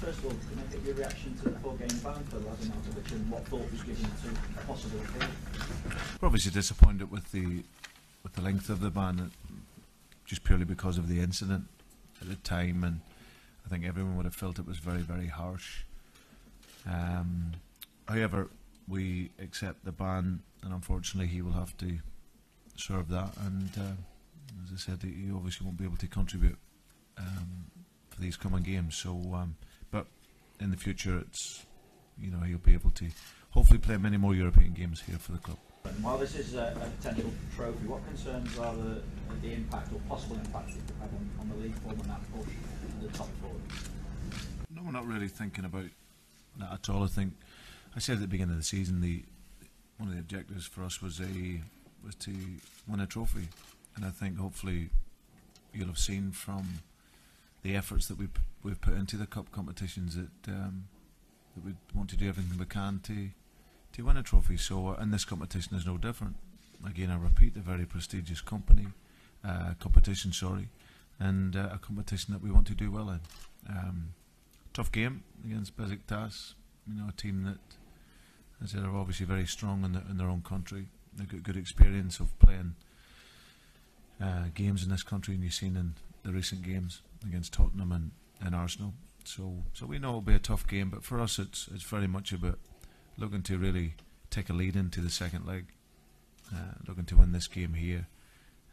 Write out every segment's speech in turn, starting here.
First of all, can I get your reaction to the 4-game ban for Lazanovich and what thought was given to a possible appeal? We're obviously disappointed with the length of the ban, just purely because of the incident at the time, and I think everyone would have felt it was very, very harsh. However, we accept the ban, and unfortunately he will have to serve that, and as I said, he obviously won't be able to contribute for these coming games. So, but in the future, it's, you know, he'll be able to hopefully play many more European games here for the club. While this is a potential trophy, what concerns are the impact or possible impact it could have on the league form and that push to the top four? No, we're not really thinking about that at all. I think I said at the beginning of the season, one of the objectives for us was to win a trophy, and I think hopefully you'll have seen from the efforts that we've put into the cup competitions that we want to do everything we can to win a trophy. So and this competition is no different. Again, I repeat, a very prestigious competition, and a competition that we want to do well in. Tough game against Besiktas, you know, a team that, as I said, are obviously very strong in their own country. They've got good experience of playing games in this country, and you've seen in the recent games against Tottenham and Arsenal. So we know it'll be a tough game, but for us it's very much about looking to really take a lead into the second leg, looking to win this game here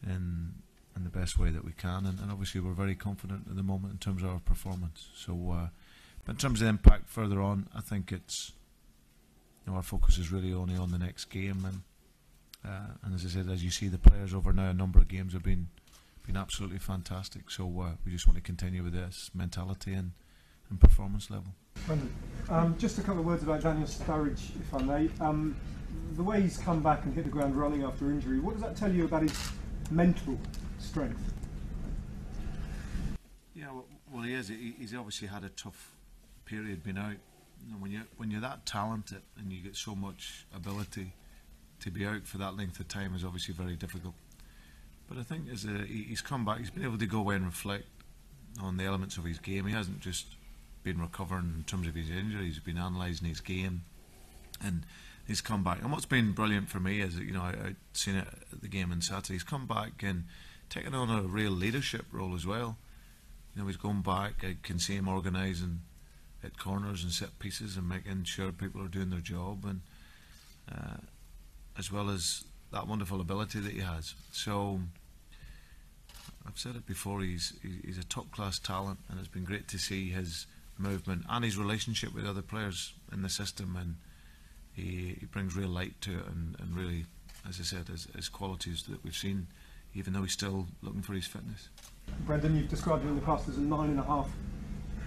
in the best way that we can, and obviously we're very confident at the moment in terms of our performance. So but in terms of the impact further on, I think it's, you know, our focus is really only on the next game, and as I said, as you see, the players over now a number of games have been absolutely fantastic. So we just want to continue with this mentality and performance level. Brendan, just a couple of words about Daniel Sturridge, if I may. The way he's come back and hit the ground running after injury, what does that tell you about his mental strength? Yeah, well, he is. He's obviously had a tough period being out. You know, when you're that talented and you get so much ability, to be out for that length of time is obviously very difficult. But I think as he's come back, he's been able to go away and reflect on the elements of his game. He hasn't just been recovering in terms of his injuries; he's been analysing his game, and he's come back. And what's been brilliant for me is that, you know, I'd seen it at the game on Saturday. He's come back and taken on a real leadership role as well. You know, he's gone back. I can see him organising at corners and set pieces and making sure people are doing their job, and as well as that wonderful ability that he has. So I've said it before, he's a top class talent, and it's been great to see his movement and his relationship with other players in the system, and he brings real light to it, and really, as I said, his qualities that we've seen, even though he's still looking for his fitness. Brendan, you've described him in the past as a 9.5.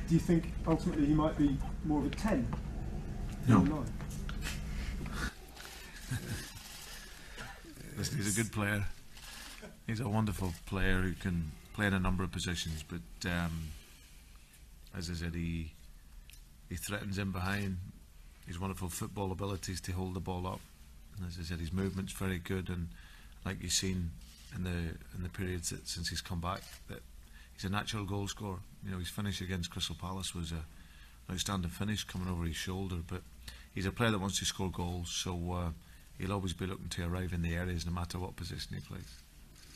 Do you think ultimately he might be more of a 10? No. 9? Listen, he's a good player. He's a wonderful player who can play in a number of positions, but as I said, he threatens in behind. His wonderful football abilities to hold the ball up, and as I said, his movement's very good, and like you've seen in the periods since he's come back, that he's a natural goal scorer. You know, his finish against Crystal Palace was an outstanding finish coming over his shoulder, but he's a player that wants to score goals, so he'll always be looking to arrive in the areas no matter what position he plays.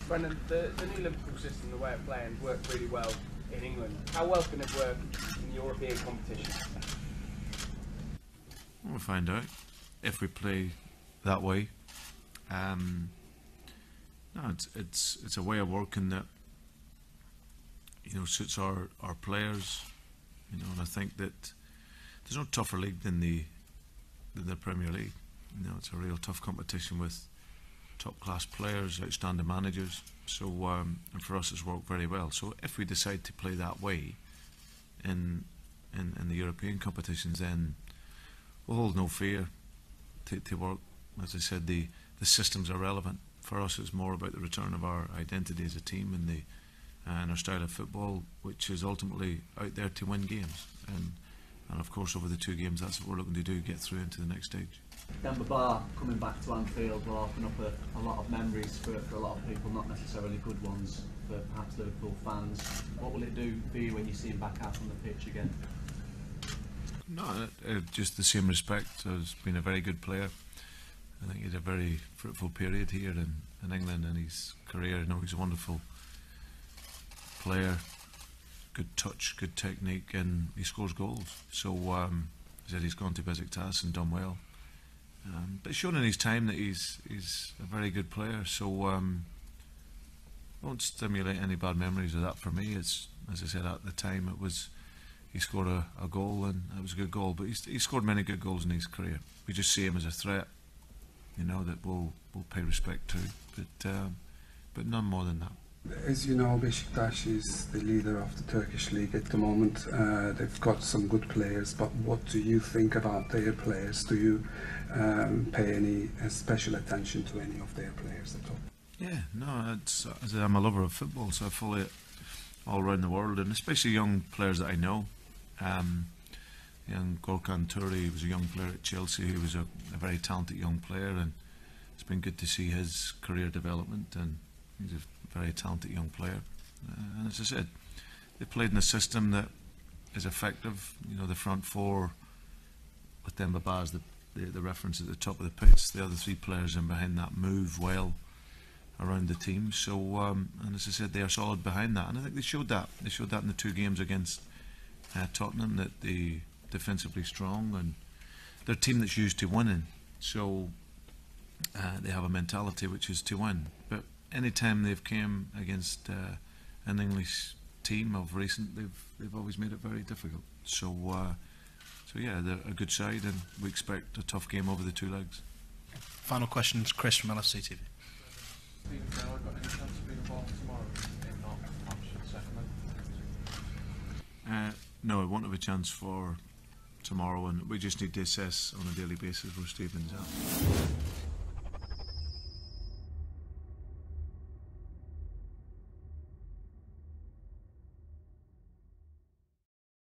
Brendan, the new Liverpool system, the way of playing, worked really well in England. How well can it work in European competition? We'll find out if we play that way. No, it's a way of working that, you know, suits our players. You know, and I think that there's no tougher league than the Premier League. You know, it's a real tough competition with top class players, outstanding managers. So and for us, it's worked very well. So if we decide to play that way in the European competitions, then we'll hold no fear to work. As I said, the systems are relevant. For us, it's more about the return of our identity as a team and our style of football, which is ultimately out there to win games. And of course, over the 2 games, that's what we're looking to do, get through into the next stage. Demba Ba coming back to Anfield will open up a lot of memories for a lot of people, not necessarily good ones for perhaps Liverpool fans. What will it do for you when you see him back out on the pitch again? No, just the same respect. He's been a very good player. I think he had a very fruitful period here in England in his career. You know, he's a wonderful player, good touch, good technique, and he scores goals. So he said he's gone to Besiktas and done well. But it's shown in his time that he's a very good player. So won't stimulate any bad memories of that for me. It's, as I said at the time, it was he scored a goal and it was a good goal. But he scored many good goals in his career. We just see him as a threat, you know, that we'll pay respect to. But none more than that. As you know, Besiktas is the leader of the Turkish league at the moment. They've got some good players, but what do you think about their players? Do you pay any special attention to any of their players at all? Yeah, no, it's, as I'm a lover of football, so I follow it all around the world, and especially young players that I know. Young Gorkan Turi was a young player at Chelsea. He was a very talented young player, and it's been good to see his career development, and he's a very talented young player. And as I said, they played in a system that is effective. You know, the front four with Dembaba as the reference at the top of the pitch. The other three players in behind that move well around the team. So, and as I said, they are solid behind that, and I think they showed that. They showed that in the two games against Tottenham, that they defensively strong, and they're a team that's used to winning. So they have a mentality which is to win. But any time they've came against an English team of recent, they've always made it very difficult. So yeah, they're a good side, and we expect a tough game over the two legs. Final question, Chris from LFC TV. Stephen Taylor got any chance of being involved tomorrow? If not, perhaps the second leg? No, it won't have a chance for tomorrow, and we just need to assess on a daily basis where Stephen's at.